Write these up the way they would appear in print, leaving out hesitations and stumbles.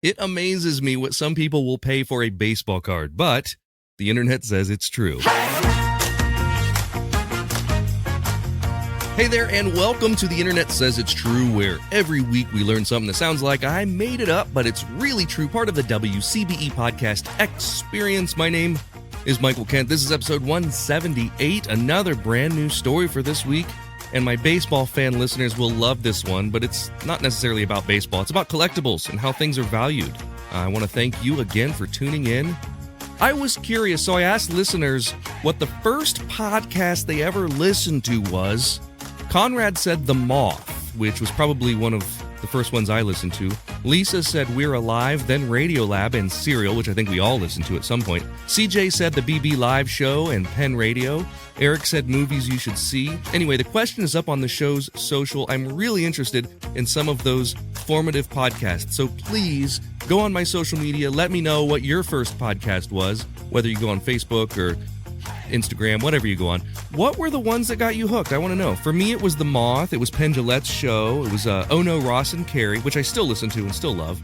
It amazes me what some people will pay for a baseball card, but the internet says it's true. Hey there, and welcome to The Internet Says It's True, where every week we learn something that sounds like I made it up, but it's really true, part of the WCBE podcast experience. My name is Michael Kent. This is episode 178, another brand new story for this week, and my baseball fan listeners will love this one, but it's not necessarily about baseball. It's about collectibles and how things are valued. I want to thank you again for tuning in. I was curious, so I asked listeners what the first podcast they ever listened to was. Conrad said The Moth, which was probably one of the first ones I listened to. Lisa said We're Alive, then Radiolab and Serial, which I think we all listened to at some point. CJ said the BB Live Show and Penn Radio. Eric said Movies You Should See. Anyway, the question is up on the show's social. I'm really interested in some of those formative podcasts, so please go on my social media. Let me know what your first podcast was, whether you go on Facebook or Instagram, whatever you go on. What were the ones that got you hooked? I want to know. For me, it was The Moth. It was Penn Jillette's show. It was Oh No, Ross and Carrie, which I still listen to and still love.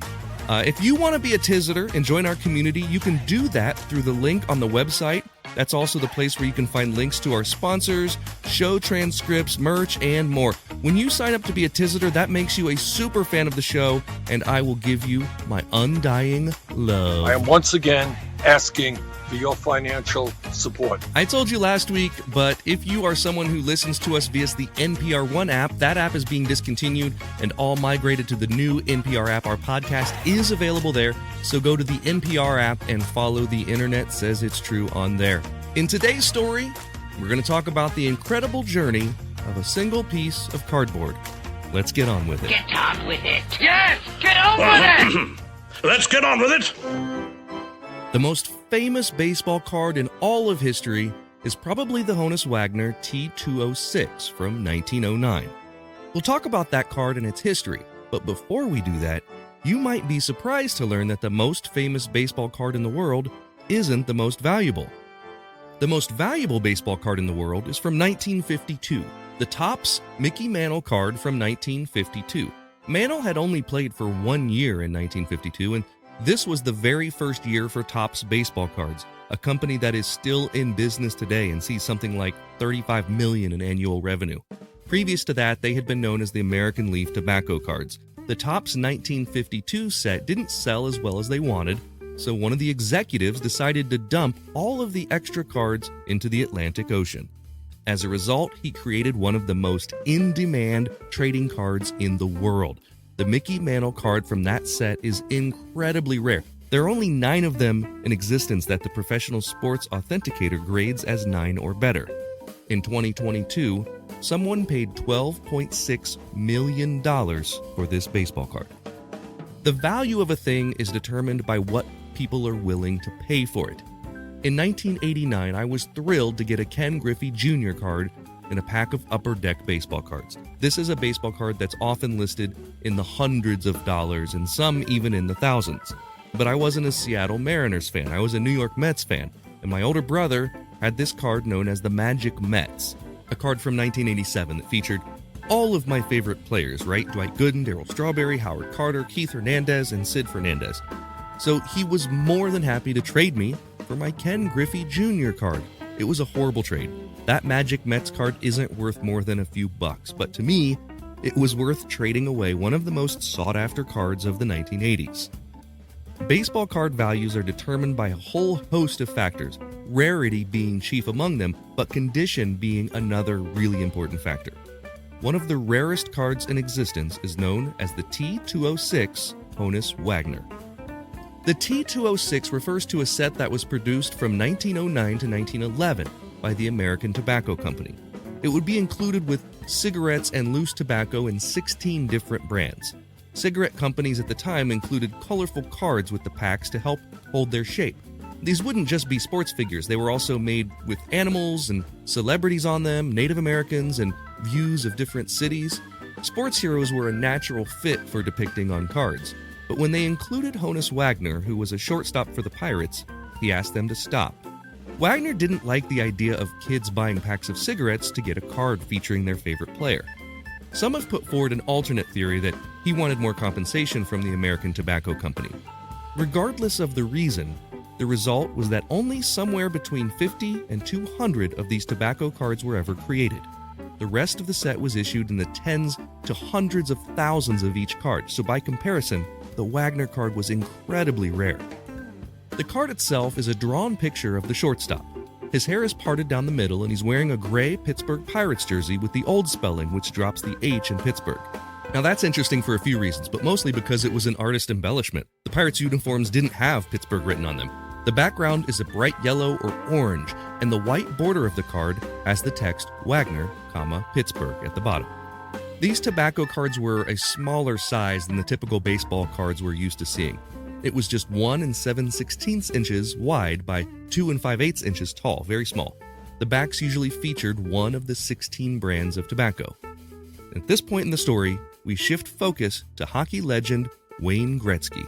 If you want to be a Tiziter and join our community, you can do that through the link on the website. That's also the place where you can find links to our sponsors, show transcripts, merch, and more. When you sign up to be a Tiziter, that makes you a super fan of the show, and I will give you my undying love. I am once again asking for your financial support. I told you last week, but if you are someone who listens to us via the NPR One app, that app is being discontinued and all migrated to the new NPR app. Our podcast is available there, so go to the NPR app and follow The Internet Says It's True on there. In today's story, we're going to talk about the incredible journey of a single piece of cardboard. Let's get on with it. Get on with it. Yes, get on with it. Let's get on with it. The most famous baseball card in all of history is probably the Honus Wagner T206 from 1909. We'll talk about that card and its history, but before we do that, you might be surprised to learn that the most famous baseball card in the world isn't the most valuable. The most valuable baseball card in the world is from 1952, the Topps Mickey Mantle card from 1952. Mantle had only played for 1 year in 1952, and this was the very first year for Topps baseball cards, a company that is still in business today and sees something like $35 million in annual revenue. Previous to that, they had been known as the American Leaf tobacco cards. The Topps 1952 set didn't sell as well as they wanted, so one of the executives decided to dump all of the extra cards into the Atlantic Ocean. As a result, he created one of the most in-demand trading cards in the world. The Mickey Mantle card from that set is incredibly rare. There are only 9 of them in existence that the Professional Sports Authenticator grades as 9 or better. In 2022, someone paid $12.6 million for this baseball card. The value of a thing is determined by what people are willing to pay for it. In 1989, I was thrilled to get a Ken Griffey Jr. card in a pack of Upper Deck baseball cards. This is a baseball card that's often listed in the hundreds of dollars and some even in the thousands. But I wasn't a Seattle Mariners fan, I was a New York Mets fan, and my older brother had this card known as the Magic Mets, a card from 1987 that featured all of my favorite players, right? Dwight Gooden, Darryl Strawberry, Howard Carter, Keith Hernandez, and Sid Fernandez. So he was more than happy to trade me for my Ken Griffey Jr. card. It was a horrible trade. That Magic Mets card isn't worth more than a few bucks, but to me, it was worth trading away one of the most sought-after cards of the 1980s. Baseball card values are determined by a whole host of factors, rarity being chief among them, but condition being another really important factor. One of the rarest cards in existence is known as the T206 Honus Wagner. The T206 refers to a set that was produced from 1909 to 1911 by the American Tobacco Company. It would be included with cigarettes and loose tobacco in 16 different brands. Cigarette companies at the time included colorful cards with the packs to help hold their shape. These wouldn't just be sports figures, they were also made with animals and celebrities on them, Native Americans, and views of different cities. Sports heroes were a natural fit for depicting on cards. But when they included Honus Wagner, who was a shortstop for the Pirates, he asked them to stop. Wagner didn't like the idea of kids buying packs of cigarettes to get a card featuring their favorite player. Some have put forward an alternate theory that He wanted more compensation from the American Tobacco Company. Regardless of the reason, the result was that only somewhere between 50 and 200 of these tobacco cards were ever created. The rest of the set was issued in the tens to hundreds of thousands of each card, so by comparison, the Wagner card was incredibly rare. The card itself is a drawn picture of the shortstop. His hair is parted down the middle and he's wearing a gray Pittsburgh Pirates jersey with the old spelling, which drops the H in Pittsburgh. Now that's interesting for a few reasons, but mostly because it was an artist embellishment. The Pirates uniforms didn't have Pittsburgh written on them. The background is a bright yellow or orange, and the white border of the card has the text Wagner, Pittsburgh at the bottom. These tobacco cards were a smaller size than the typical baseball cards we're used to seeing. It was just 1 7/16 inches wide by 2 5/8 inches tall, very small. The backs usually featured one of the 16 brands of tobacco. At this point in the story, we shift focus to hockey legend Wayne Gretzky.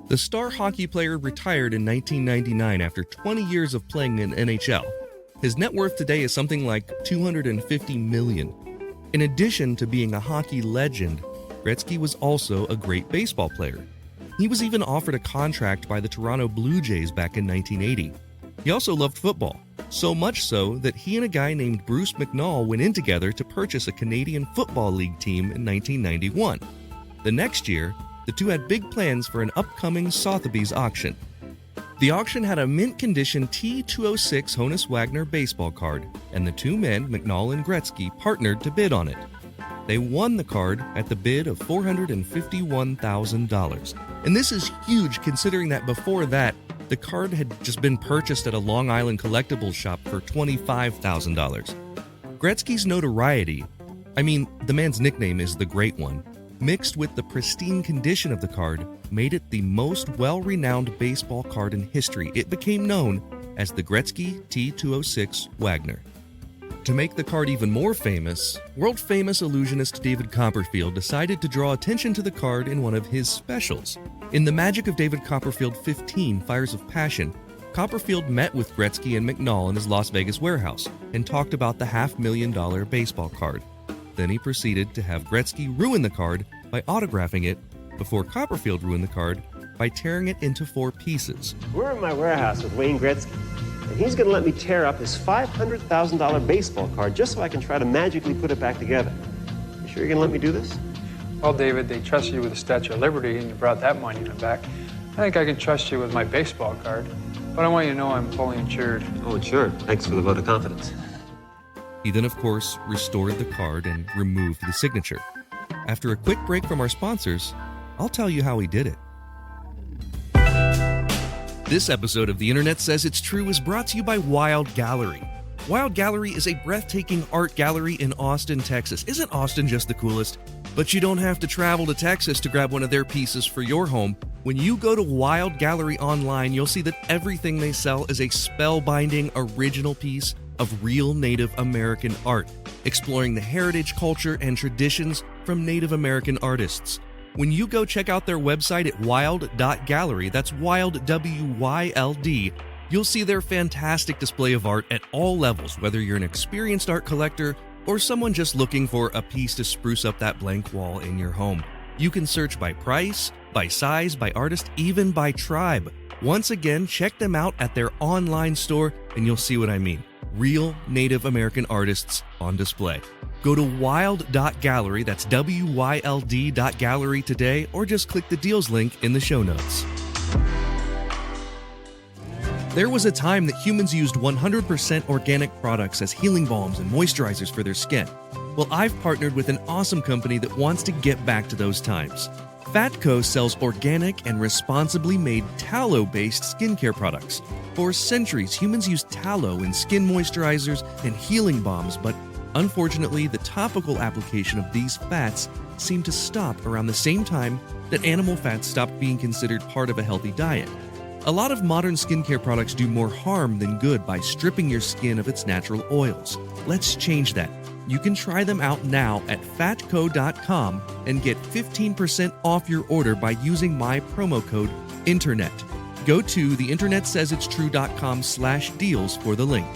The star hockey player retired in 1999 after 20 years of playing in NHL. His net worth today is something like $250 million. In addition to being a hockey legend, Gretzky was also a great baseball player. He was even offered a contract by the Toronto Blue Jays back in 1980. He also loved football, so much so that he and a guy named Bruce McNall went in together to purchase a Canadian Football League team in 1991. The next year, the two had big plans for an upcoming Sotheby's auction. The auction had a mint-condition T206 Honus Wagner baseball card, and the two men, McNall and Gretzky, partnered to bid on it. They won the card at the bid of $451,000. And this is huge considering that before that, the card had just been purchased at a Long Island Collectibles shop for $25,000. Gretzky's notoriety, the man's nickname is the Great One, mixed with the pristine condition of the card, made it the most well-renowned baseball card in history. It became known as the Gretzky T206 Wagner. To make the card even more famous, world-famous illusionist David Copperfield decided to draw attention to the card in one of his specials. In The Magic of David Copperfield 15, Fires of Passion, Copperfield met with Gretzky and McNall in his Las Vegas warehouse and talked about the $500,000 baseball card. Then he proceeded to have Gretzky ruin the card by autographing it, before Copperfield ruined the card by tearing it into 4 pieces. We're in my warehouse with Wayne Gretzky, and he's going to let me tear up his $500,000 baseball card just so I can try to magically put it back together. You sure you're going to let me do this? Well, David, they trusted you with the Statue of Liberty, and you brought that monument back. I think I can trust you with my baseball card, but I want you to know I'm fully insured. Oh, insured. Thanks for the vote of confidence. He then, of course, restored the card and removed the signature. After a quick break from our sponsors, I'll tell you how he did it. This episode of The Internet Says It's True is brought to you by Wild Gallery. Wild Gallery is a breathtaking art gallery in Austin, Texas. Isn't Austin just the coolest? But you don't have to travel to Texas to grab one of their pieces for your home. When you go to Wild Gallery online, you'll see that everything they sell is a spellbinding original piece of real Native American art, exploring the heritage, culture, and traditions from Native American artists. When you go check out their website at wild.gallery, that's wild, W-Y-L-D, you'll see their fantastic display of art at all levels, whether you're an experienced art collector or someone just looking for a piece to spruce up that blank wall in your home. You can search by price, by size, by artist, even by tribe. Once again, check them out at their online store and you'll see what I mean. Real Native American artists on display. Go to wild.gallery, that's W-Y-L-D.gallery today, or just click the deals link in the show notes. There was a time that humans used 100% organic products as healing balms and moisturizers for their skin. Well, I've partnered with an awesome company that wants to get back to those times. Fatco sells organic and responsibly made tallow-based skincare products. For centuries, humans used tallow in skin moisturizers and healing balms, but unfortunately, the topical application of these fats seemed to stop around the same time that animal fats stopped being considered part of a healthy diet. A lot of modern skincare products do more harm than good by stripping your skin of its natural oils. Let's change that. You can try them out now at fatco.com and get 15% off your order by using my promo code INTERNET. Go to theinternetsayitstrue.com/deals for the link.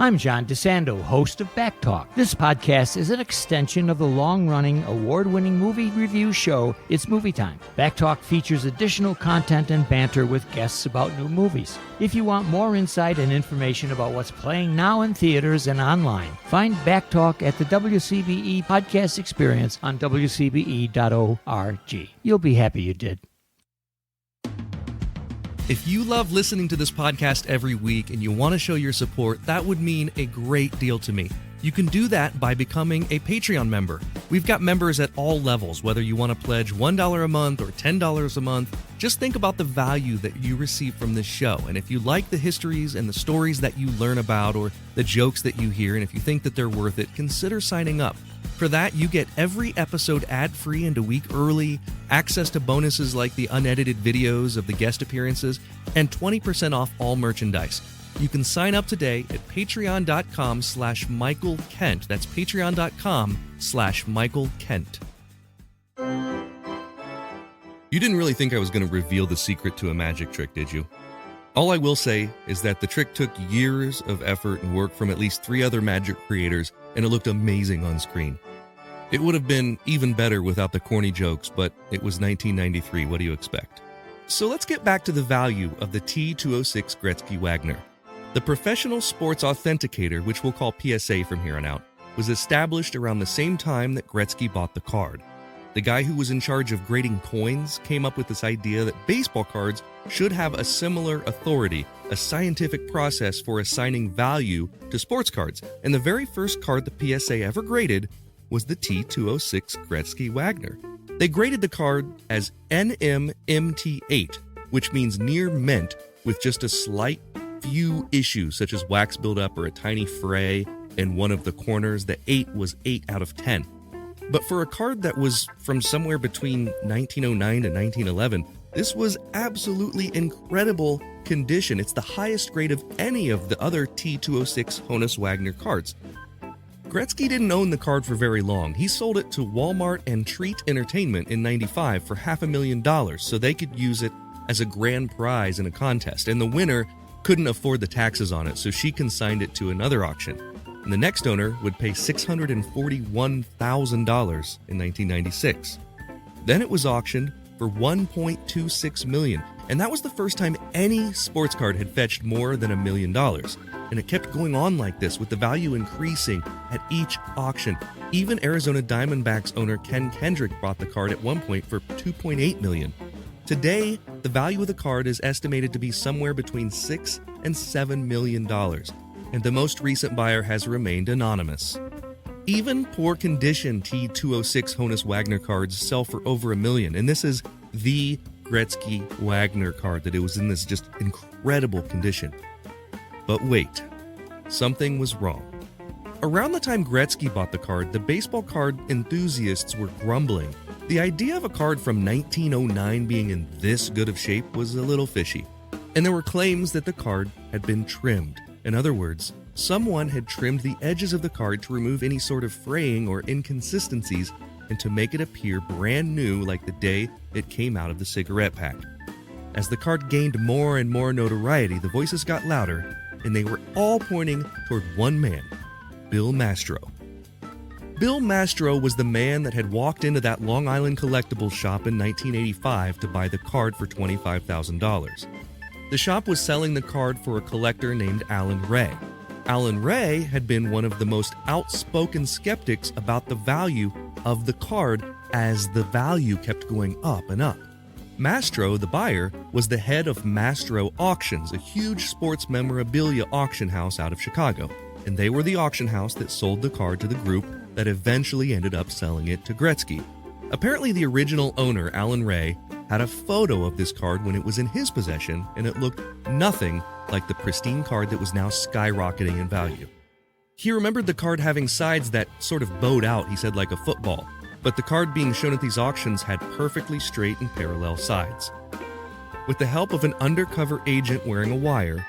I'm John DeSando, host of Back Talk. This podcast is an extension of the long-running, award-winning movie review show, It's Movie Time. Back Talk features additional content and banter with guests about new movies. If you want more insight and information about what's playing now in theaters and online, find Back Talk at the WCBE Podcast Experience on WCBE.org. You'll be happy you did. If you love listening to this podcast every week and you want to show your support, that would mean a great deal to me. You can do that by becoming a Patreon member. We've got members at all levels, whether you want to pledge $1 a month or $10 a month. Just think about the value that you receive from this show. And if you like the histories and the stories that you learn about or the jokes that you hear, and if you think that they're worth it, consider signing up. For that, you get every episode ad-free and a week early, access to bonuses like the unedited videos of the guest appearances, and 20% off all merchandise. You can sign up today at patreon.com/Michael Kent. That's patreon.com/Michael Kent. You didn't really think I was going to reveal the secret to a magic trick, did you? All I will say is that the trick took years of effort and work from at least 3 other magic creators, and it looked amazing on screen. It would have been even better without the corny jokes, but it was 1993. What do you expect? So let's get back to the value of the T206 Gretzky Wagner. The Professional Sports Authenticator, which we'll call PSA from here on out, was established around the same time that Gretzky bought the card. The guy who was in charge of grading coins came up with this idea that baseball cards should have a similar authority, a scientific process for assigning value to sports cards. And the very first card the PSA ever graded was the T206 Gretzky Wagner. They graded the card as NMMT8, which means near mint, with just a slight few issues such as wax buildup or a tiny fray in one of the corners. The 8 was 8 out of 10. But for a card that was from somewhere between 1909 to 1911, this was absolutely incredible condition. It's the highest grade of any of the other T206 Honus Wagner cards. Gretzky didn't own the card for very long. He sold it to Walmart and Treat Entertainment in '95 for $500,000 so they could use it as a grand prize in a contest, and the winner couldn't afford the taxes on it, so she consigned it to another auction. And the next owner would pay $641,000 in 1996. Then it was auctioned for $1.26 million, and that was the first time any sports card had fetched more than $1 million. And it kept going on like this, with the value increasing at each auction. Even Arizona Diamondbacks owner Ken Kendrick bought the card at one point for $2.8 million. Today, the value of the card is estimated to be somewhere between $6 and $7 million, and the most recent buyer has remained anonymous. Even poor condition T206 Honus Wagner cards sell for over $1 million, and this is the Gretzky Wagner card, that it was in this just incredible condition. But wait, something was wrong. Around the time Gretzky bought the card, the baseball card enthusiasts were grumbling. The idea of a card from 1909 being in this good of shape was a little fishy, and there were claims that the card had been trimmed. In other words, someone had trimmed the edges of the card to remove any sort of fraying or inconsistencies and to make it appear brand new like the day it came out of the cigarette pack. As the card gained more and more notoriety, the voices got louder, and they were all pointing toward one man, Bill Mastro. Bill Mastro was the man that had walked into that Long Island Collectibles shop in 1985 to buy the card for $25,000. The shop was selling the card for a collector named Alan Ray. Alan Ray had been one of the most outspoken skeptics about the value of the card as the value kept going up and up. Mastro, the buyer, was the head of Mastro Auctions, a huge sports memorabilia auction house out of Chicago, and they were the auction house that sold the card to the group that eventually ended up selling it to Gretzky. Apparently, the original owner, Alan Ray, had a photo of this card when it was in his possession, and it looked nothing like the pristine card that was now skyrocketing in value. He remembered the card having sides that sort of bowed out, he said, like a football, but the card being shown at these auctions had perfectly straight and parallel sides. With the help of an undercover agent wearing a wire,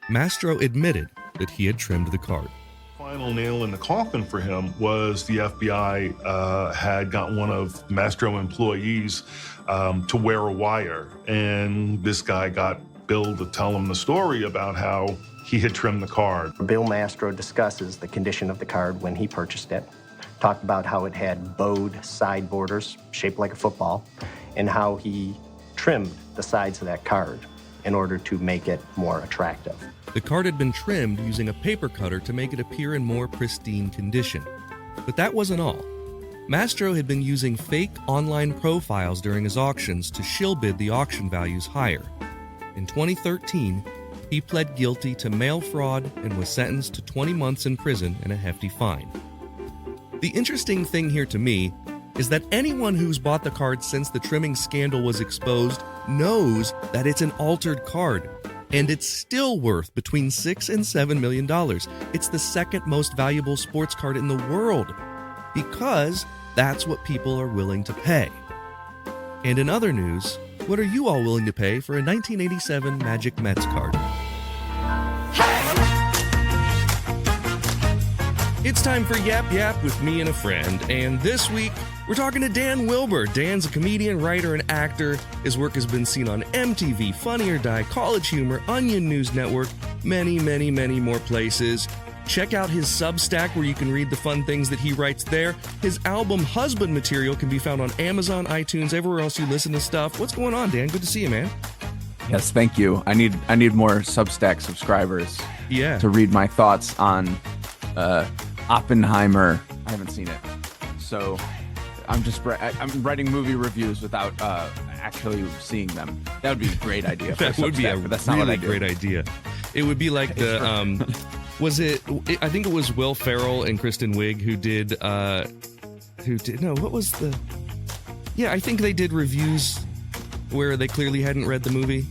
Mastro admitted that he had trimmed the card. Final nail in the coffin for him was the FBI had got one of Mastro employees to wear a wire, and this guy got Bill to tell him the story about how he had trimmed the card. Bill Mastro discusses the condition of the card when he purchased it, talked about how it had bowed side borders shaped like a football, and how he trimmed the sides of that card in order to make it more attractive. The card had been trimmed using a paper cutter to make it appear in more pristine condition. But that wasn't all. Mastro had been using fake online profiles during his auctions to shill bid the auction values higher. In 2013, he pled guilty to mail fraud and was sentenced to 20 months in prison and a hefty fine. The interesting thing here to me is that anyone who's bought the card since the trimming scandal was exposed knows that it's an altered card, and it's still worth between $6 and $7 million. It's the second most valuable sports card in the world, because that's what people are willing to pay. And in other news, what are you all willing to pay for a 1987 Magic Mets card? It's time for Yap Yap with me and a friend, and this week we're talking to Dan Wilbur. Dan's a comedian, writer, and actor. His work has been seen on MTV, Funny or Die, College Humor, Onion News Network, many more places. Check out his Substack where you can read the fun things that he writes there. His album Husband material can be found on Amazon, iTunes, everywhere else you listen to stuff. What's going on, Dan? Good to see you, man. Yes, thank you. I need more Substack subscribers. Yeah. To read my thoughts on Oppenheimer. I haven't seen it, so I'm writing movie reviews without actually seeing them. That would be a great idea. That would be a really great idea. It would be like the I think it was Will Ferrell and Kristen Wiig who did what was the? Yeah, I think they did reviews where they clearly hadn't read the movie.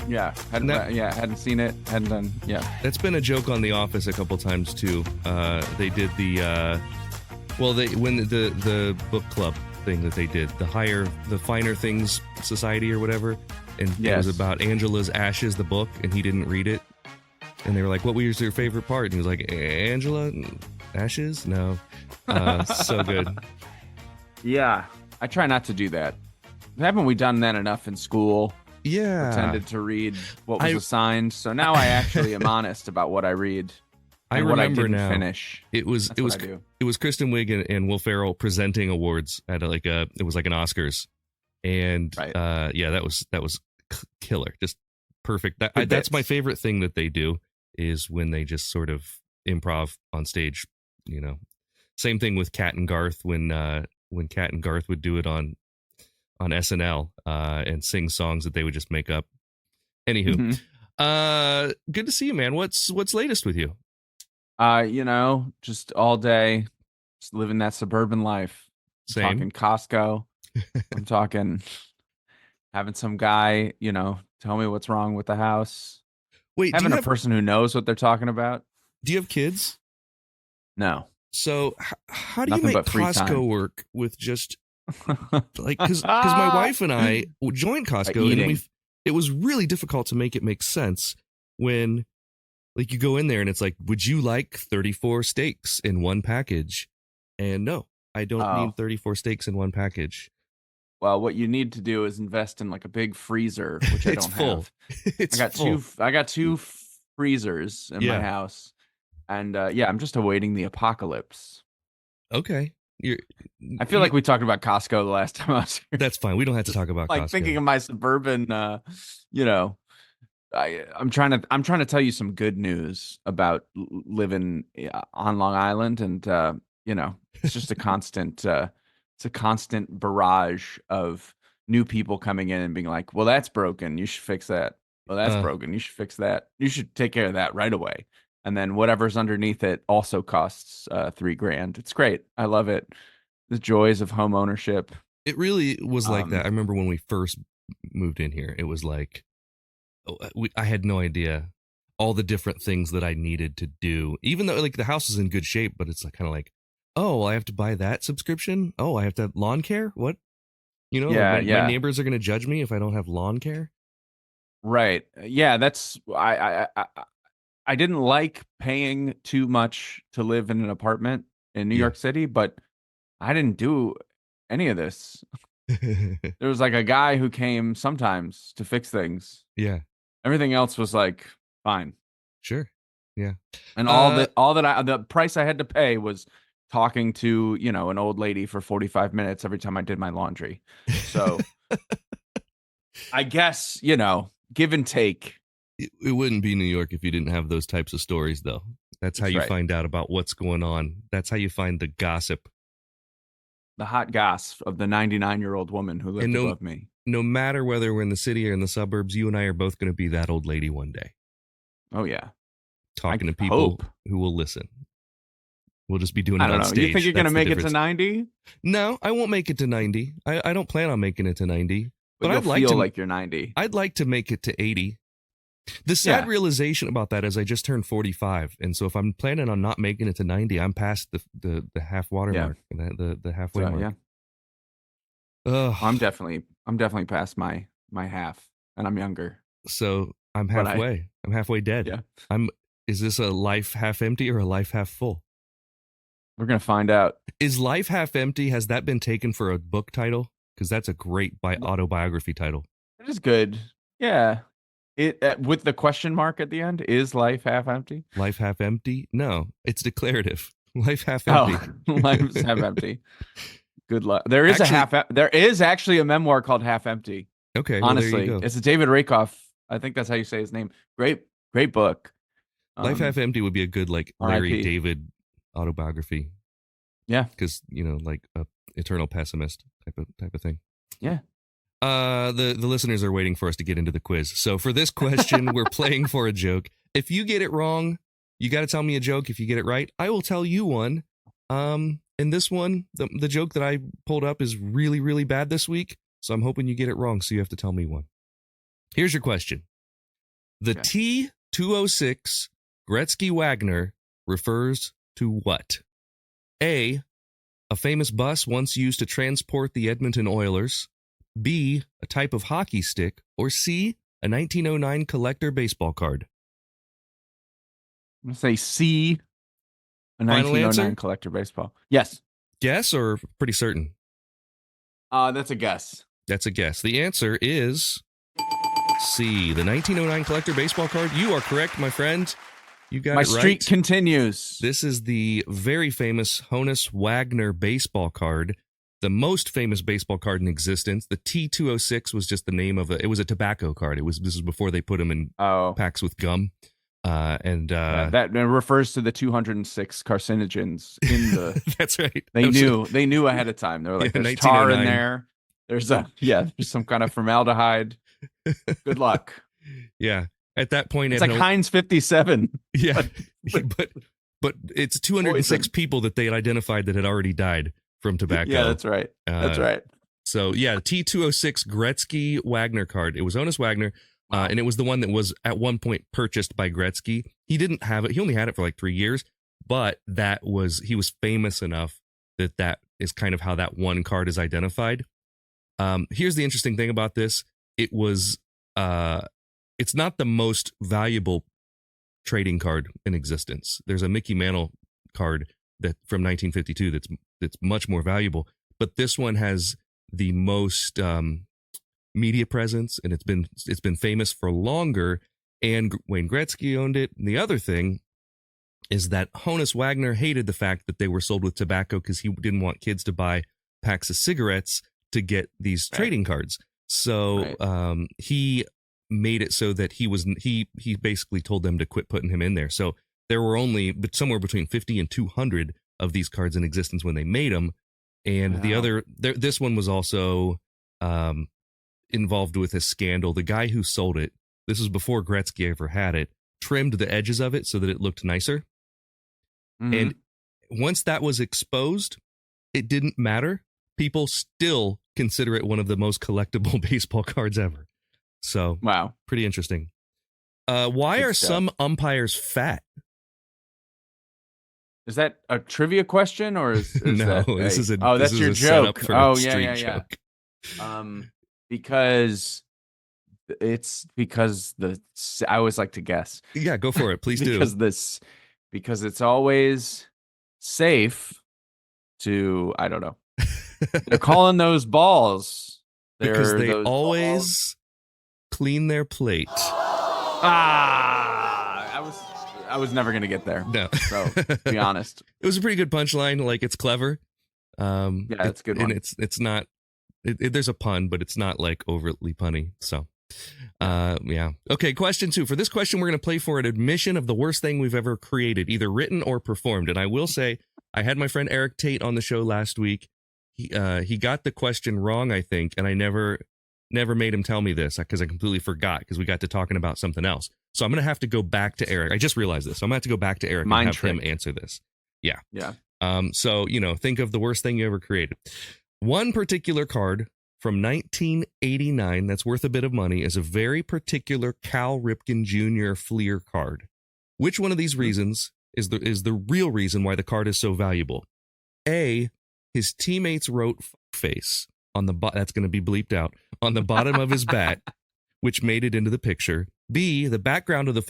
Yeah, hadn't seen it, hadn't done. Yeah, that's been a joke on The Office a couple times too. They did the book club thing that they did, the Finer Things Society or whatever, and It was about Angela's Ashes, the book, and he didn't read it, and they were like, "What was your favorite part?" And he was like, "Angela, Ashes, no." So good. Yeah, I try not to do that. Haven't we done that enough in school? Yeah. Pretended to read what was assigned. So now I actually am honest about what I read. I remember what I didn't now. Finish. It was Kristen Wiig and Will Ferrell presenting awards at it was like an Oscars, and that was killer, just perfect. That's my favorite thing that they do is when they just sort of improv on stage. You know, same thing with Kat and Garth when Kat and Garth would do it on SNL and sing songs that they would just make up. Anywho, good to see you, man. What's latest with you? Just all day, just living that suburban life. Same. Talking Costco. I'm talking having some guy, tell me what's wrong with the house. Wait, having a person who knows what they're talking about. Do you have kids? No. So how do you make Costco work with just like because my wife and I joined Costco and it was really difficult to make it make sense when like you go in there and it's like, would you like 34 steaks in one package? And no, I don't need 34 steaks in one package. Well, what you need to do is invest in like a big freezer, which I don't have. I got two freezers in my house, and I'm just awaiting the apocalypse. Okay. I feel like we talked about Costco the last time I was here. That's fine. We don't have to talk about Costco. Thinking of my suburban, I'm trying to tell you some good news about living on Long Island, and it's just a constant barrage of new people coming in and being like, "Well, that's broken. You should fix that. Well, that's broken. You should fix that. You should take care of that right away." And then whatever's underneath it also costs $3,000. It's great. I love it. The joys of home ownership. It really was like that. I remember when we first moved in here, it was like, I had no idea all the different things that I needed to do, even though like the house is in good shape, but it's like kind of like, oh, I have to buy that subscription. Oh, I have to have lawn care. What? My neighbors are going to judge me if I don't have lawn care. Right. Yeah. That's, I didn't like paying too much to live in an apartment in New York City, but I didn't do any of this. There was like a guy who came sometimes to fix things. Yeah. Everything else was like, fine. Sure. Yeah. And the price I had to pay was talking to, an old lady for 45 minutes every time I did my laundry. So I guess, give and take. It wouldn't be New York if you didn't have those types of stories, though. That's how you find out about what's going on. That's how you find the gossip. The hot goss of the 99-year-old woman who lived above me. No matter whether we're in the city or in the suburbs, you and I are both going to be that old lady one day. Oh, yeah. Talking to people who will listen. We'll just be doing it on stage. You think you're going to make it to 90? No, I won't make it to 90. I don't plan on making it to 90. But I'd like to like you're 90. I'd like to make it to 80. The sad realization about that is I just turned 45, and so if I'm planning on not making it to 90, I'm past the half water mark, the halfway mark. Yeah. I'm definitely past my half, and I'm younger. So I'm halfway. I'm halfway dead. Yeah. Is this a life half empty or a life half full? We're gonna find out. Is Life Half Empty? Has that been taken for a book title? Because that's a great autobiography title. It is good. Yeah. It with the question mark at the end, is life half empty? Life half empty? No, it's declarative. Life half empty. Oh, life's half empty. Good luck. There is there is actually a memoir called Half Empty. Okay, honestly, it's a David Rakoff. I think that's how you say his name. Great book. Life Half Empty would be a good Larry David autobiography. Yeah, because like a eternal pessimist type of thing. Yeah. The listeners are waiting for us to get into the quiz. So for this question, we're playing for a joke. If you get it wrong, you got to tell me a joke. If you get it right, I will tell you one. And this one, the joke that I pulled up is really, really bad this week. So I'm hoping you get it wrong. So you have to tell me one. Here's your question. The T206 Gretzky Wagner refers to what? A famous bus once used to transport the Edmonton Oilers. B, a type of hockey stick, or C, a 1909 collector baseball card? I'm going to say C, a Final 1909 answer? collector baseball. Yes. Guess or pretty certain? That's a guess. That's a guess. The answer is C, the 1909 collector baseball card. You are correct, my friend. You got it right. My streak continues. This is the very famous Honus Wagner baseball card. The most famous baseball card in existence. The T206 was just the name of it was a tobacco card. This was before they put them in packs with gum. That refers to the 206 carcinogens in the. That's right. They knew ahead of time. They were like, there's tar in there. There's some kind of formaldehyde. Good luck. Yeah. At that point, it's like Heinz 57. Yeah, but it's 206 people that they had identified that had already died from tobacco. Yeah, that's right. That's right. So yeah, T206 Gretzky Wagner card. It was Honus Wagner, and it was the one that was at one point purchased by Gretzky. He didn't have it. He only had it for like 3 years, but he was famous enough that is kind of how that one card is identified. Here's the interesting thing about this. It was it's not the most valuable trading card in existence. There's a Mickey Mantle card that from 1952 that's much more valuable, but this one has the most media presence, and it's been famous for longer. And Wayne Gretzky owned it. And the other thing is that Honus Wagner hated the fact that they were sold with tobacco because he didn't want kids to buy packs of cigarettes to get these trading cards. So he made it so that he basically told them to quit putting him in there. So there were only somewhere between 50 and 200 of these cards in existence when they made them. And this one was also involved with a scandal. The guy who sold it, this was before Gretzky ever had it, trimmed the edges of it so that it looked nicer. Mm-hmm. And once that was exposed, it didn't matter. People still consider it one of the most collectible baseball cards ever. So, wow, pretty interesting. Why are some umpires fat? Is that a trivia question or is no? This is that's your joke. Joke. Because I always like to guess. Yeah, go for it. Please do. Because it's always safe to, I don't know. They're calling those balls. Because they always clean their plate. I I was never gonna get there. No. So to be honest, it was a pretty good punchline. Like, it's clever. Yeah, it's a good one. And it's not. There's a pun, but it's not like overtly punny. So, yeah. Okay, question 2. For this question, we're going to play for an admission of the worst thing we've ever created, either written or performed. And I will say, I had my friend Eric Tate on the show last week. He got the question wrong, I think, and I never made him tell me this because I completely forgot because we got to talking about something else. So I'm going to have to go back to Eric. I just realized this. So I'm going to have to go back to Eric and have him answer this. Yeah. Yeah. So, think of the worst thing you ever created. One particular card from 1989 that's worth a bit of money is a very particular Cal Ripken Jr. Fleer card. Which one of these reasons is the real reason why the card is so valuable? A, his teammates wrote "face" on the that's going to be bleeped out on the bottom of his bat, which made it into the picture. B, the background of the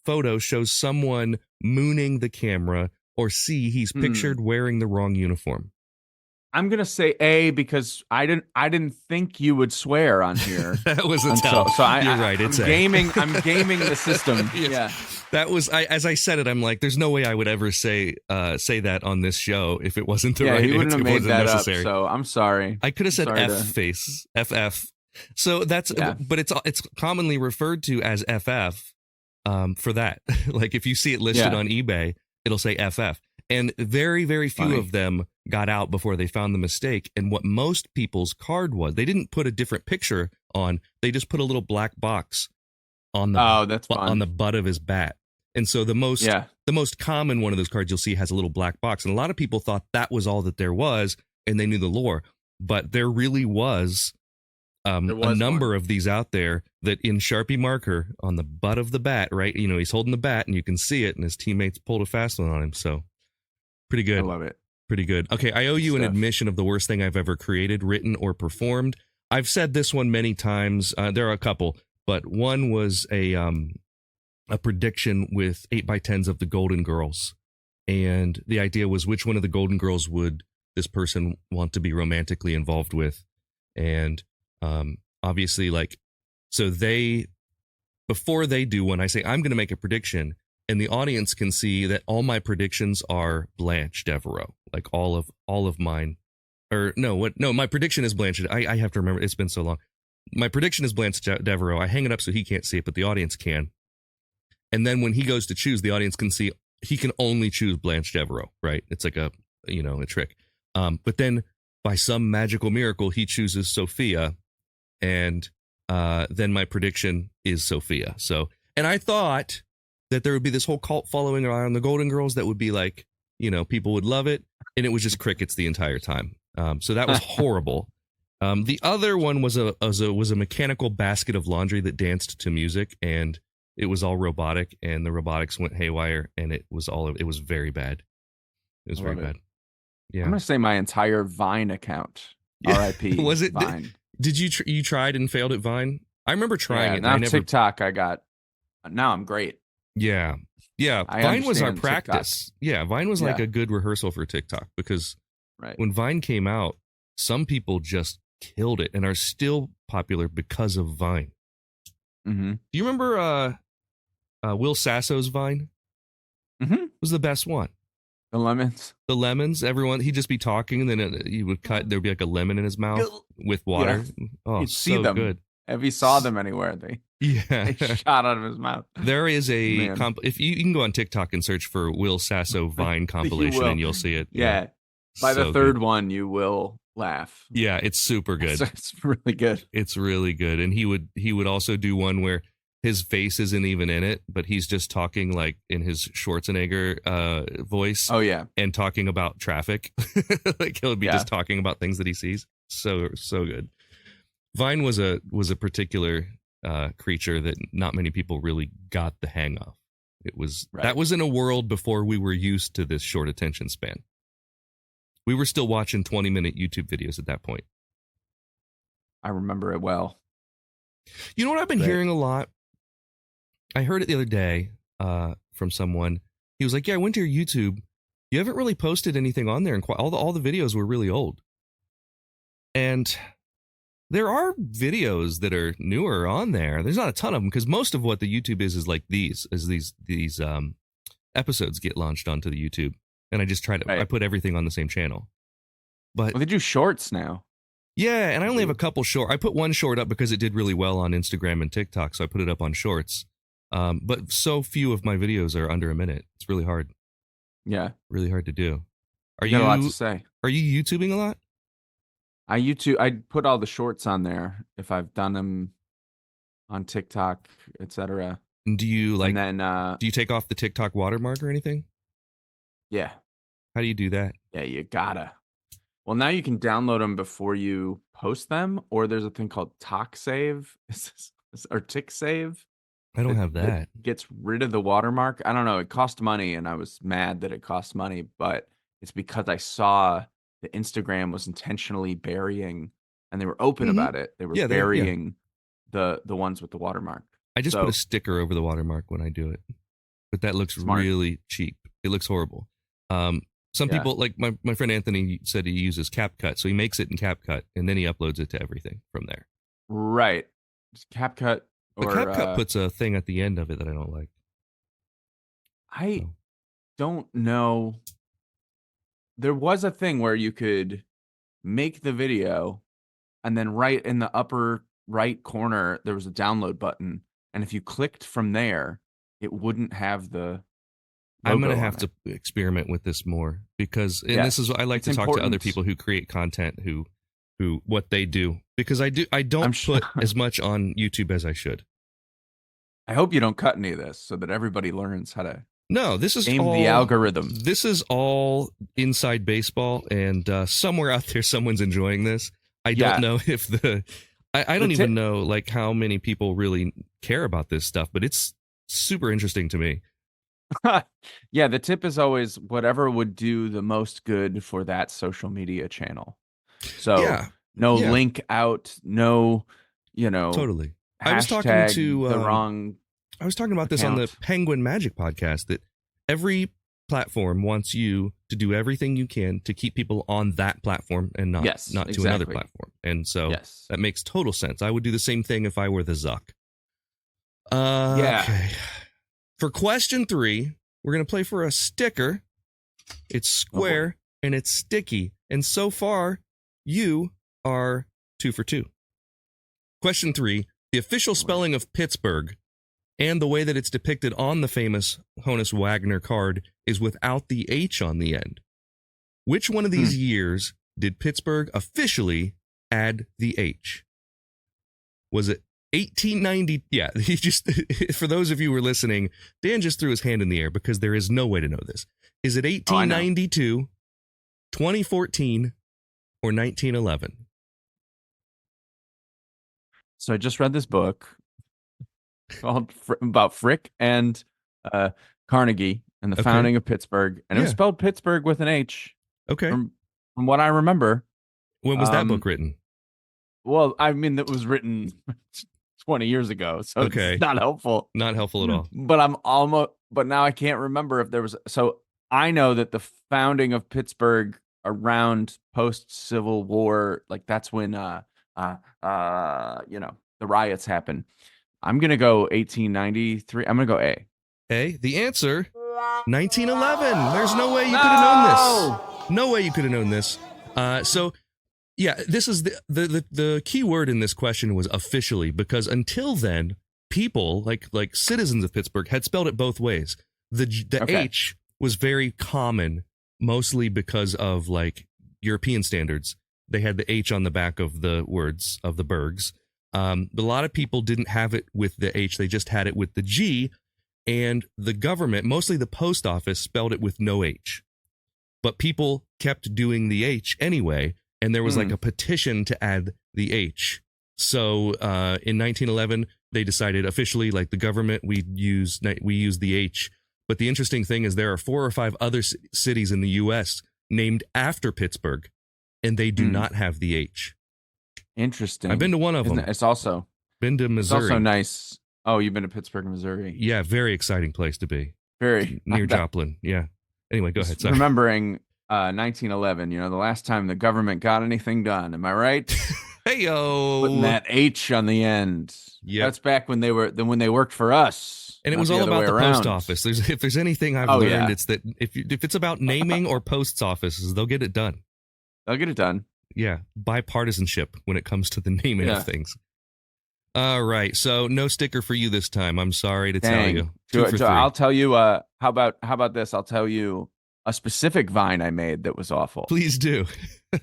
photo shows someone mooning the camera. Or C, he's pictured wearing the wrong uniform. I'm gonna say A because I didn't think you would swear on here. That was a tell. So you're right. It's I'm gaming the system. Yeah. That was as I said it. I'm like, there's no way I would ever say that on this show if it wasn't the right. He wouldn't have made that necessary. up. So I'm sorry. I could have said face FF. So that's but it's commonly referred to as FF for that. Like if you see it listed on eBay, it'll say FF. And very, very few of them got out before they found the mistake. And what most people's card was, they didn't put a different picture on. They just put a little black box on the on the butt of his bat. And so the most common one of those cards you'll see has a little black box. And a lot of people thought that was all that there was, and they knew the lore. But there really was a number of these out there that in Sharpie marker on the butt of the bat, right? He's holding the bat and you can see it, and his teammates pulled a fast one on him. So pretty good. I love it. Pretty good. Okay, I owe you an admission of the worst thing I've ever created, written, or performed. I've said this one many times. There are a couple, but one was a prediction with 8x10s of the Golden Girls. And the idea was which one of the Golden Girls would this person want to be romantically involved with. And obviously, so before they do one, I say, I'm going to make a prediction. And the audience can see that all my predictions are Blanche Devereaux, like all of mine. Or no, my prediction is Blanche. I have to remember, it's been so long. My prediction is Blanche Devereaux. I hang it up so he can't see it, but the audience can. And then when he goes to choose, the audience can see he can only choose Blanche Devereaux, right? It's like a trick. But then by some magical miracle, he chooses Sophia, and then my prediction is Sophia. So, and I thought that there would be this whole cult following around the Golden Girls that would be like, people would love it. And it was just crickets the entire time. So that was horrible. The other one was a mechanical basket of laundry that danced to music, and it was all robotic, and the robotics went haywire, and it was very bad. It was very bad. Yeah. I'm going to say my entire Vine account. RIP. Was it Vine. Did you tried and failed at Vine? I remember trying it. Now and TikTok now I'm great. Yeah. Vine was our practice. TikTok. Yeah. Vine was like a good rehearsal for TikTok because when Vine came out, some people just killed it and are still popular because of Vine. Mm-hmm. Do you remember Will Sasso's Vine? Mm-hmm. It was the best one. The lemons. Everyone, he'd just be talking, and then he would cut. There'd be like a lemon in his mouth with water. Yeah. Oh, you'd so see them. Good. If he saw them anywhere, they shot out of his mouth. There is a if you can go on TikTok and search for Will Sasso Vine compilation, and you'll see it. Yeah. By the third one, you will laugh. Yeah, it's super good. It's really good. It's really good, and he would also do one where his face isn't even in it, but he's just talking like in his Schwarzenegger voice. Oh yeah, and talking about traffic. Like he'll be just talking about things that he sees. So good. Vine was a particular creature that not many people really got the hang of. It was that was in a world before we were used to this short attention span. We were still watching 20-minute YouTube videos at that point. I remember it well. You know what I've been hearing a lot? I heard it the other day from someone. He was like, yeah, I went to your YouTube. You haven't really posted anything on there, and all the videos were really old. And There are videos that are newer on there. There's not a ton of them because most of what the YouTube is like these episodes get launched onto the YouTube, and I just try to I put everything on the same channel. But they do shorts now. Yeah, and I only have a couple short. I put one short up because it did really well on Instagram and TikTok, so I put it up on Shorts. But so few of my videos are under a minute. It's really hard. Yeah, really hard to do. You got a lot to say. Are you YouTubing a lot? I put all the shorts on there if I've done them on TikTok, etc. And do you like? And then do you take off the TikTok watermark or anything? Yeah. How do you do that? Yeah, you gotta. Well, now you can download them before you post them, or there's a thing called Talk Save or Tick Save. I don't have that. Gets rid of the watermark. I don't know. It cost money, and I was mad that it cost money, but it's because I saw the Instagram was intentionally burying, and they were open about it. They were burying the ones with the watermark. I just put a sticker over the watermark when I do it, but that looks really cheap. It looks horrible. Some people, like my friend Anthony said, he uses CapCut, so he makes it in CapCut and then he uploads it to everything from there. Right, CapCut. But CapCut puts a thing at the end of it that I don't like. I don't know. There was a thing where you could make the video, and then right in the upper right corner there was a download button, and if you clicked from there, it wouldn't have the. I'm going to have to experiment with this more because, and this is, I like to talk to other people who create content who what they do, because I don't put as much on YouTube as I should. I hope you don't cut any of this so that everybody learns how to. No, this is aim all the algorithm. This is all inside baseball, and somewhere out there, someone's enjoying this. I don't know if I don't even know like how many people really care about this stuff, but it's super interesting to me. Yeah, the tip is always whatever would do the most good for that social media channel. So no link out, no, Totally. I was talking to the wrong. I was talking about this on the Penguin Magic podcast, that every platform wants you to do everything you can to keep people on that platform and not to another platform. And so that makes total sense. I would do the same thing if I were the Zuck. Okay. For question 3, we're going to play for a sticker. It's square and it's sticky. And so far, you are 2 for 2. Question 3, the official spelling of Pittsburgh and the way that it's depicted on the famous Honus Wagner card is without the H on the end. Which one of these years did Pittsburgh officially add the H? Was it 1890? Yeah, he just, for those of you who are listening, Dan just threw his hand in the air because there is no way to know this. Is it 1892, 2014, or 1911? So I just read this book called about Frick and Carnegie and the founding of Pittsburgh, and it was spelled Pittsburgh with an H. Okay. From what I remember. When was that book written? Well, I mean, it was written 20 years ago, so it's not helpful. Not helpful at all. But now I can't remember if there was. So I know that the founding of Pittsburgh around post-Civil War, like that's when the riots happened. I'm gonna go 1893. I'm gonna go A. A. The answer, 1911. There's no way you could have known this. No way you could have known this. Yeah, this is the key word in this question was officially, because until then, people like citizens of Pittsburgh had spelled it both ways. The H was very common, mostly because of like European standards. They had the H on the back of the words of the burgs. A lot of people didn't have it with the H; they just had it with the G. And the government, mostly the post office, spelled it with no H. But people kept doing the H anyway. And there was like a petition to add the H. So in 1911, they decided officially, like the government, we use the H. But the interesting thing is there are 4 or 5 other cities in the U.S. named after Pittsburgh, and they do not have the H. Interesting. I've been to one of them. It's also been to Missouri. It's also nice. Oh, you've been to Pittsburgh, Missouri. Yeah, very exciting place to be. Very near Joplin. Yeah. Anyway, go ahead. Sorry. Remembering 1911, the last time the government got anything done. Am I right? Putting that H on the end. Yeah, that's back when they worked for us, and it not was the all other about way the around. post office. If there's anything I've learned, it's that if it's about naming or post offices, they'll get it done. They'll get it done. Yeah, bipartisanship when it comes to the naming of things. All right, so no sticker for you this time. I'm sorry to tell you. 2 for 3. I'll tell you. How about this? I'll tell you a specific Vine I made that was awful. Please do.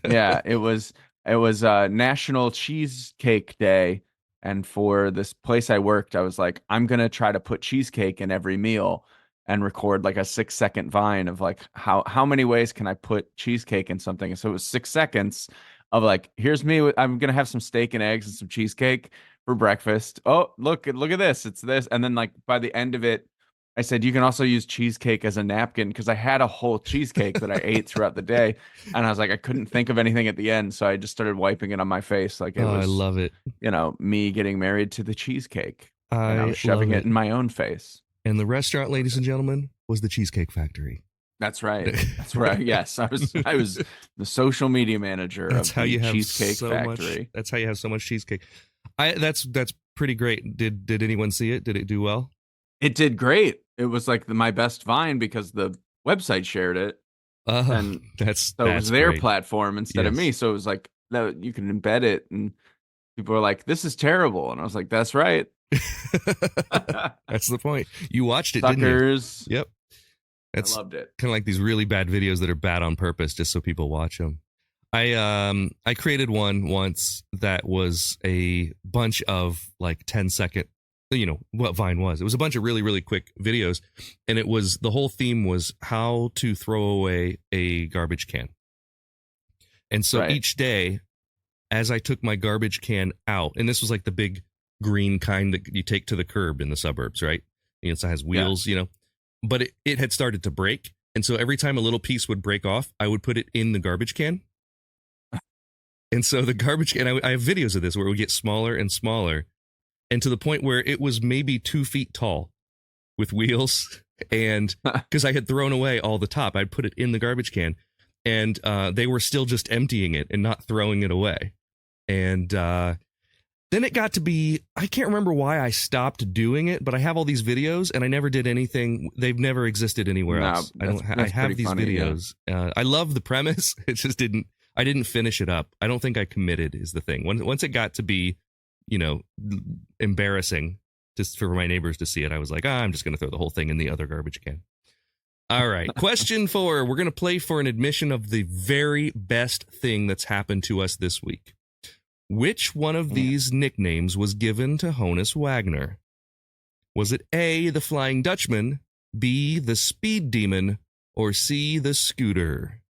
Yeah, it was National Cheesecake Day, and for this place I worked, I was like, I'm gonna try to put cheesecake in every meal and record like a 6-second Vine of like how many ways can I put cheesecake in something. And so it was 6 seconds of like, here's me. I'm gonna have some steak and eggs and some cheesecake for breakfast. Oh, look at this. It's this. And then like by the end of it, I said, you can also use cheesecake as a napkin, because I had a whole cheesecake that I ate throughout the day. And I was like, I couldn't think of anything at the end. So I just started wiping it on my face. Like it was, I love it. Me getting married to the cheesecake. I was shoving it in my own face. And the restaurant, ladies and gentlemen, was the Cheesecake Factory. That's right. That's right. Yes. I was the social media manager of the Cheesecake Factory. That's how you have so much cheesecake. That's pretty great. Did anyone see it? Did it do well? It did great. It was like my best Vine because the website shared it. And it was their great. Platform instead of me. So it was like, no, you can embed it. And people were like, this is terrible. And I was like, that's right. That's the point. You watched it, Suckers. Didn't you? Yep. I loved it. Kind of like these really bad videos that are bad on purpose just so people watch them. I created one once that was a bunch of like 10-second, what Vine was. It was a bunch of really, really quick videos, and the whole theme was how to throw away a garbage can. And so each day, as I took my garbage can out, and this was like the big green kind that you take to the curb in the suburbs, right? The inside has wheels, but it had started to break. And so every time a little piece would break off, I would put it in the garbage can. And so the garbage can, I have videos of this where it would get smaller and smaller, and to the point where it was maybe 2 feet tall with wheels. And because I had thrown away all the top, I'd put it in the garbage can, and they were still just emptying it and not throwing it away. And then it got to be, I can't remember why I stopped doing it, but I have all these videos and I never did anything. They've never existed anywhere else. I have these videos. Yeah. I love the premise. It just I didn't finish it up. I don't think I committed is the thing. Once it got to be, embarrassing just for my neighbors to see it, I was like, I'm just going to throw the whole thing in the other garbage can. All right. Question 4. We're going to play for an admission of the very best thing that's happened to us this week. Which one of these nicknames was given to Honus Wagner? Was it A, the Flying Dutchman, B, the Speed Demon, or C, the Scooter?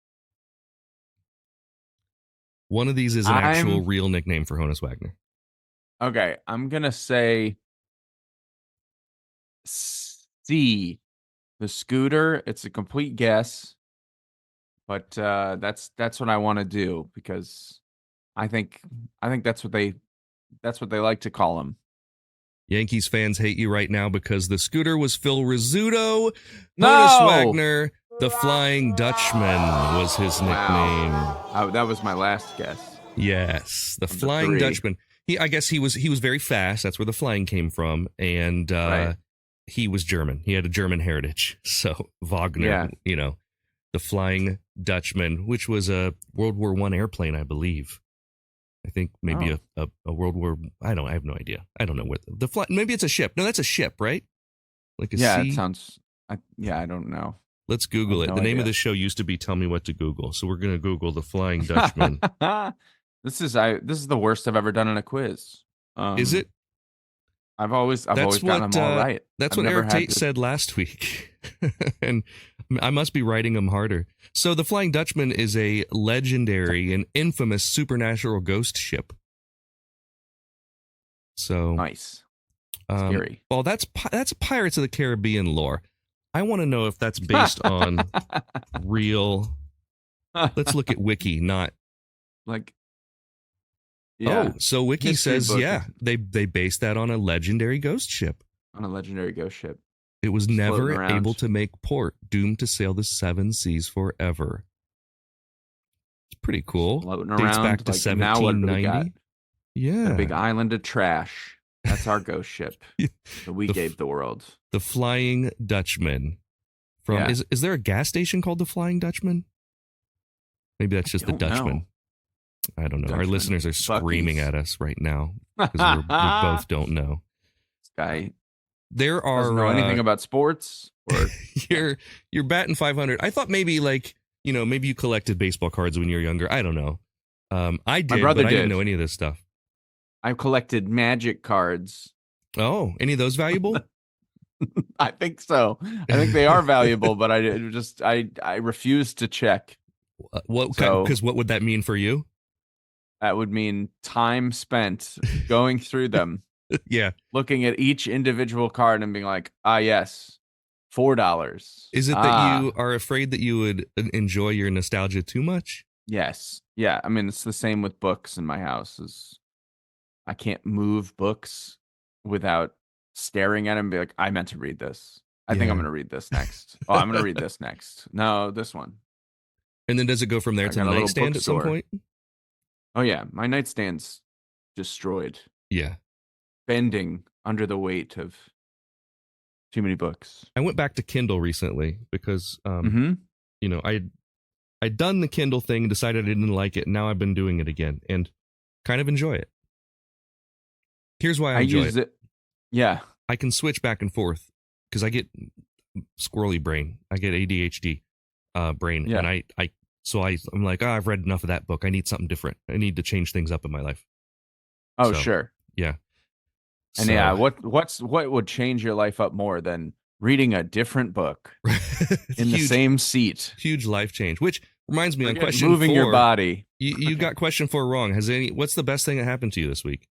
One of these is an actual real nickname for Honus Wagner. Okay, I'm going to say C, the Scooter. It's a complete guess, but that's what I want to do, because I think that's what they like to call him. Yankees fans hate you right now because the Scooter was Phil Rizzuto. No! Honus Wagner, the Flying Dutchman, was his nickname. That was my last guess. Yes, the Flying Dutchman. I guess he was very fast. That's where the flying came from, and he was German. He had a German heritage. So Wagner, the Flying Dutchman, which was a World War I airplane, I believe. I think maybe a World War. I have no idea. I don't know what maybe it's a ship. No, that's a ship, right? Like a sea? It sounds. I don't know. Let's Google it. The name of the show used to be "Tell Me What to Google," so we're gonna Google the Flying Dutchman. This is the worst I've ever done in a quiz. Is it? I've always gotten them all right. That's what Eric Tate said last week, and I must be writing them harder. So the Flying Dutchman is a legendary and infamous supernatural ghost ship. So nice, scary. Well, that's Pirates of the Caribbean lore. I want to know if that's based on real. Let's look at Wiki, not like. Yeah. Oh, so Wiki History says, book. they based that on a legendary ghost ship. On a legendary ghost ship. It was never around. able to make port, doomed to sail the seven seas forever. It's pretty cool. Floating Dates around, back to like, now what do we got? 1790. Yeah. A big island of trash. That's our ghost ship that we gave the world. The Flying Dutchman. Is there a gas station called the Flying Dutchman? Maybe that's just the Dutchman. I don't know. Dutchman. Our listeners are screaming Buc-ee's. at us right now because we both don't know. This guy there are doesn't know anything about sports. Or you're batting 500. I thought maybe maybe you collected baseball cards when you were younger. I don't know. I did, but I didn't know any of this stuff. I collected Magic cards. Oh, any of those valuable? I think so. I think they are valuable, but I refuse to check. Because what would that mean for you? That would mean time spent going through them. Yeah. Looking at each individual card and being like, yes, $4. Is it that you are afraid that you would enjoy your nostalgia too much? Yes. Yeah. I mean, it's the same with books in my house. I can't move books without staring at them and be like, I meant to read this. I think I'm going to read this next. Oh, I'm going to read this next. No, this one. And then does it go from there to the nightstand at some point? Oh, yeah. My nightstand's destroyed. Yeah. Bending under the weight of too many books. I went back to Kindle recently because, I'd done the Kindle thing and decided I didn't like it. And now I've been doing it again and kind of enjoy it. Here's why I enjoy it. Yeah. I can switch back and forth because I get squirrely brain. I get ADHD brain. Yeah. And I'm like, I've read enough of that book. I need something different. I need to change things up in my life. Oh, sure. Yeah. And what would change your life up more than reading a different book in the same seat? Huge life change, which reminds me on question 4. Moving your body. You got question 4 wrong. What's the best thing that happened to you this week?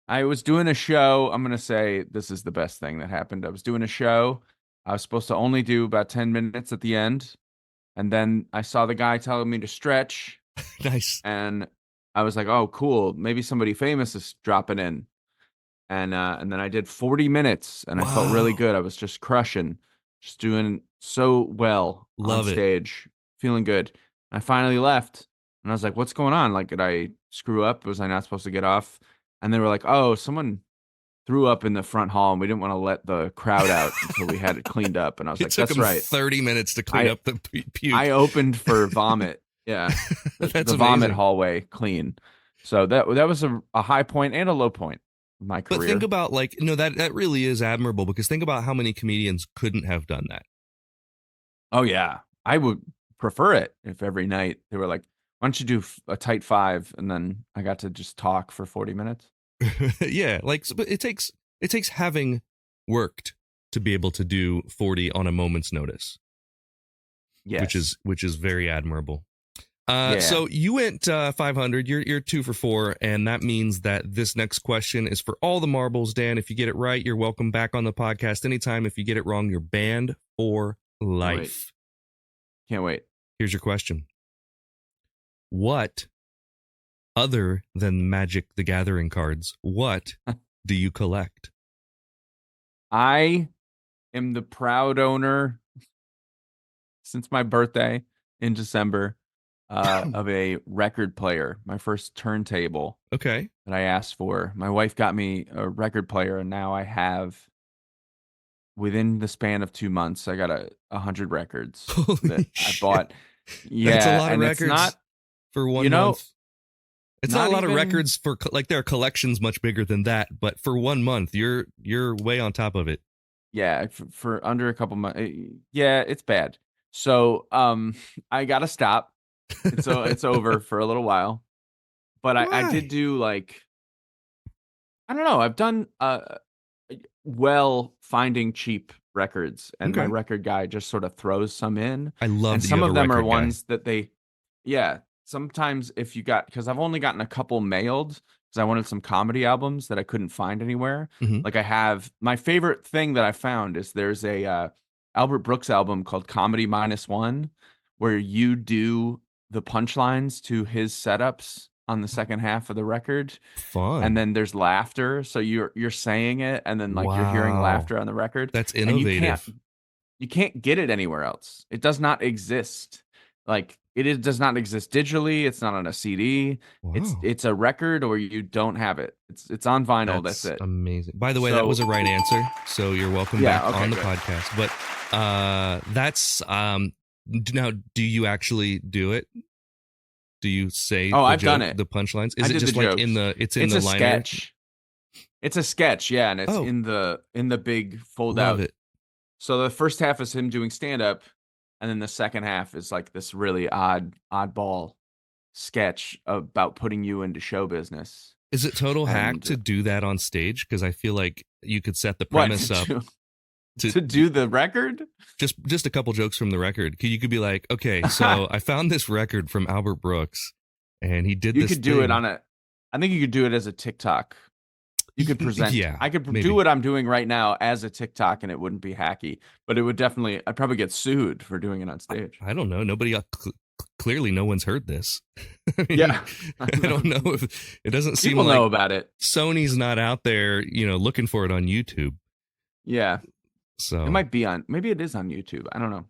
I was doing a show. I'm going to say this is the best thing that happened. I was doing a show. I was supposed to only do about 10 minutes at the end. And then I saw the guy telling me to stretch. Nice. And I was like, oh, cool. Maybe somebody famous is dropping in. And then I did 40 minutes and I felt really good. I was just crushing, just doing so well on stage, feeling good. I finally left and I was like, what's going on? Like, did I screw up? Was I not supposed to get off? And they were like, oh, someone threw up in the front hall and we didn't want to let the crowd out until we had it cleaned up. And I was like, that's right. 30 minutes to clean up the puke. I opened for vomit. Yeah. That's the vomit hallway clean. So that was a high point and a low point of my career. But think about that really is admirable because think about how many comedians couldn't have done that. Oh, yeah. I would prefer it if every night they were like, why don't you do a tight 5? And then I got to just talk for 40 minutes. Yeah. But it takes having worked to be able to do 40 on a moment's notice. Yes. Which is very admirable. So you went 500. You're 2 for 4, and that means that this next question is for all the marbles. Dan, if you get it right, you're welcome back on the podcast anytime. If you get it wrong, you're banned for life. Can't wait. Here's your question. What, other than Magic the Gathering cards, what do you collect? I am the proud owner since my birthday in December of a record player, my first turntable. Okay. That I asked for. My wife got me a record player, and now I have, within the span of 2 months, I got 100 records that I bought. Yeah, that's a lot of records. It's not for 1 month. It's not a lot of records for there are collections much bigger than that, but for 1 month, you're way on top of it. Yeah, for under a couple months. Yeah, it's bad. So I gotta stop. It's over for a little while. But I did do I don't know. I've done finding cheap records, and my record guy just sort of throws some in. I love. And some of them are ones that they, sometimes because I've only gotten a couple mailed because I wanted some comedy albums that I couldn't find anywhere. Mm-hmm. Like I have my favorite thing that I found is there's a Albert Brooks album called Comedy -1 where you do the punchlines to his setups on the second half of the record. Fun. And then there's laughter, so you're saying it and then you're hearing laughter on the record. That's innovative. You can't get it anywhere else. It does not exist. Like does not exist digitally. It's not on a CD. Wow. It's a record, or you don't have it. It's on vinyl. That's it. Amazing. By the way, that was a right answer. So you're welcome back on the podcast. But that's now. Do you actually do it? Do you say? I've done it. The punchlines. Is I it did just the like jokes. in the? It's a liner? sketch. It's a sketch, yeah, and it's in the big fold Love out. it. So the first half is him doing stand up, and then the second half is like this really oddball sketch about putting you into show business. Is it total hack to do that on stage? Because I feel like you could set the premise up to do the record. Just a couple jokes from the record. You could be like, okay, so I found this record from Albert Brooks, and he did. You could do it on a. I think you could do it as a TikTok. You could present. Yeah, I could maybe. do what I'm doing right now as a TikTok, and it wouldn't be hacky, but it would definitely. I'd probably get sued for doing it on stage. I don't know. Nobody got. Clearly, no one's heard this. I mean, Yeah, I don't know if it doesn't seem people like know about it. Sony's not out there, looking for it on YouTube. Yeah, so it might be on. Maybe it is on YouTube. I don't know.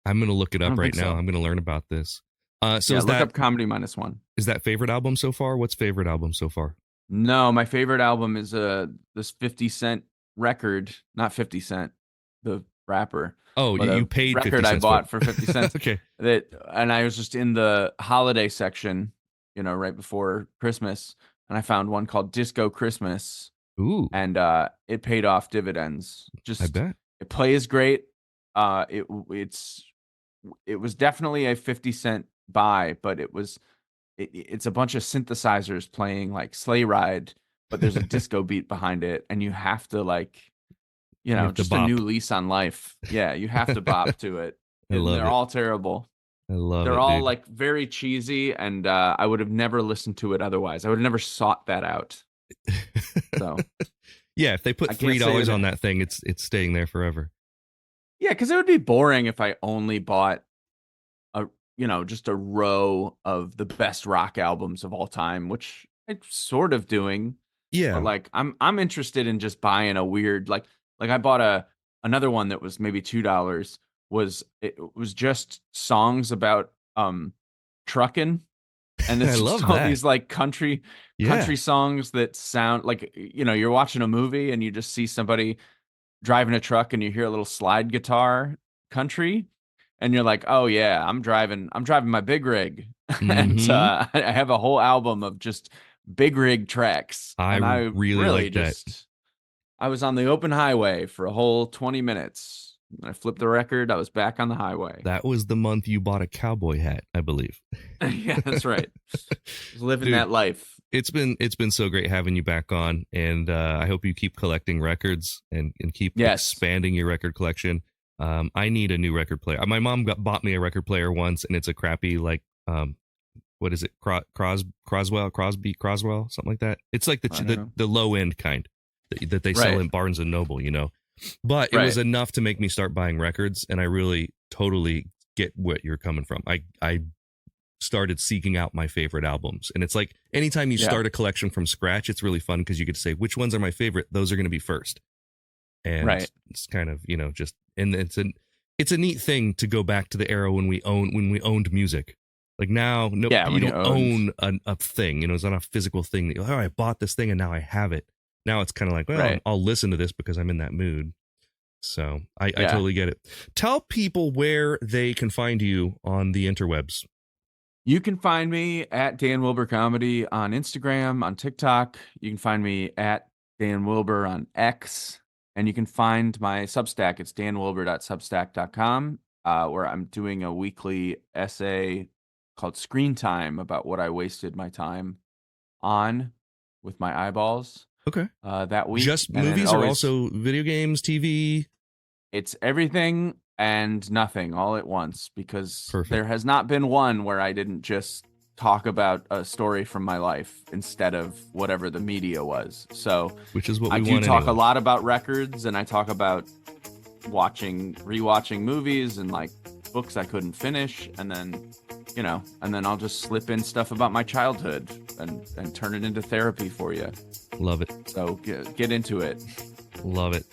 I'm gonna look it up right now. So. I'm gonna learn about this. So look up Comedy -1. Is that favorite album so far? What's favorite album so far? No, my favorite album is this 50 Cent record, not 50 Cent, the rapper. Oh, you paid record 50 I cents bought for 50 cents. Okay. And I was just in the holiday section, right before Christmas, and I found one called Disco Christmas. Ooh. And it paid off dividends. I bet. It plays great. It was definitely a 50 Cent buy, but it's a bunch of synthesizers playing like Sleigh Ride, but there's a disco beat behind it, and you have to just a new lease on life. Yeah, you have to bop to it. They're all terrible. I love it. They're all dude. like very cheesy, and I would have never listened to it otherwise. I would have never sought that out. So yeah, if they put $3 on that thing, it's staying there forever. Yeah, because it would be boring if I only bought just a row of the best rock albums of all time, which I'm sort of doing. Yeah. But like I'm interested in just buying a weird like I bought another one that was maybe $2. It was just songs about trucking. And it's I love all that. these like country songs that sound like you're watching a movie and you just see somebody driving a truck and you hear a little slide guitar country. And you're like, oh yeah, I'm driving my big rig, and I have a whole album of just big rig tracks. I really like that. I was on the open highway for a whole 20 minutes. I flipped the record. I was back on the highway. That was the month you bought a cowboy hat, I believe. Yeah, that's right. I was living that life. It's been so great having you back on, and I hope you keep collecting records and keep expanding your record collection. I need a new record player. My mom bought me a record player once, and it's a crappy what is it? Crosby, something like that. It's like the low end kind that they sell in Barnes and Noble, But it was enough to make me start buying records, and I really totally get what you're coming from. I started seeking out my favorite albums, and it's like anytime you start a collection from scratch, it's really fun because you get to say which ones are my favorite. Those are going to be first. And it's kind of, and it's a neat thing to go back to the era when we owned music. Like now, you don't own a thing, it's not a physical thing that I bought this thing and now I have it. Now it's kind of like, well, I'll listen to this because I'm in that mood. So I totally get it. Tell people where they can find you on the interwebs. You can find me at Dan Wilbur Comedy on Instagram, on TikTok. You can find me at Dan Wilbur on X. And you can find my Substack. It's danwilbur.substack.com, where I'm doing a weekly essay called Screen Time about what I wasted my time on with my eyeballs. Okay. That week. Just movies or also video games, TV? It's everything and nothing all at once, because there has not been one where I didn't just talk about a story from my life instead of whatever the media was. So which is what I do talk a lot about records, and I talk about rewatching movies and like books I couldn't finish, and then I'll just slip in stuff about my childhood and turn it into therapy for you. Love it. So get into it. Love it.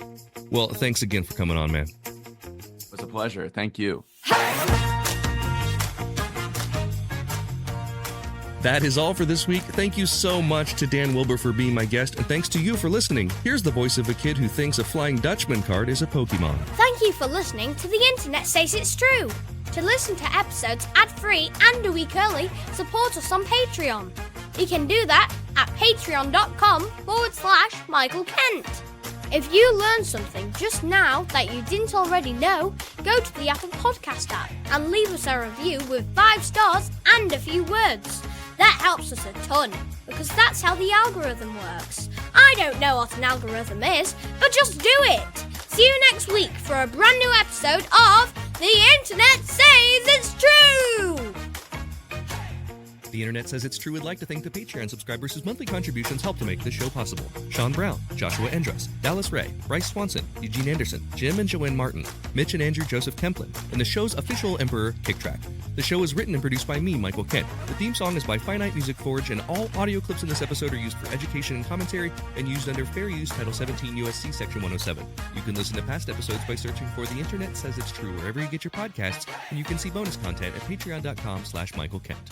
Well, thanks again for coming on, man. It was a pleasure. Thank you. That is all for this week. Thank you so much to Dan Wilbur for being my guest, and thanks to you for listening. Here's the voice of a kid who thinks a Flying Dutchman card is a Pokemon. Thank you for listening to The Internet Says It's True. To listen to episodes ad-free and a week early, support us on Patreon. You can do that at patreon.com/Michael Kent. If you learned something just now that you didn't already know, go to the Apple Podcast app and leave us a review with 5 stars and a few words. That helps us a ton, because that's how the algorithm works. I don't know what an algorithm is, but just do it! See you next week for a brand new episode of The Internet Says It's True! The Internet Says It's True would like to thank the Patreon subscribers whose monthly contributions help to make this show possible. Sean Brown, Joshua Endress, Dallas Ray, Bryce Swanson, Eugene Anderson, Jim and Joanne Martin, Mitch and Andrew Joseph Kemplin, and the show's official Emperor, Kick Track. The show is written and produced by me, Michael Kent. The theme song is by Finite Music Forge, and all audio clips in this episode are used for education and commentary and used under Fair Use Title 17 U.S.C. Section 107. You can listen to past episodes by searching for The Internet Says It's True wherever you get your podcasts, and you can see bonus content at patreon.com/Michael Kent.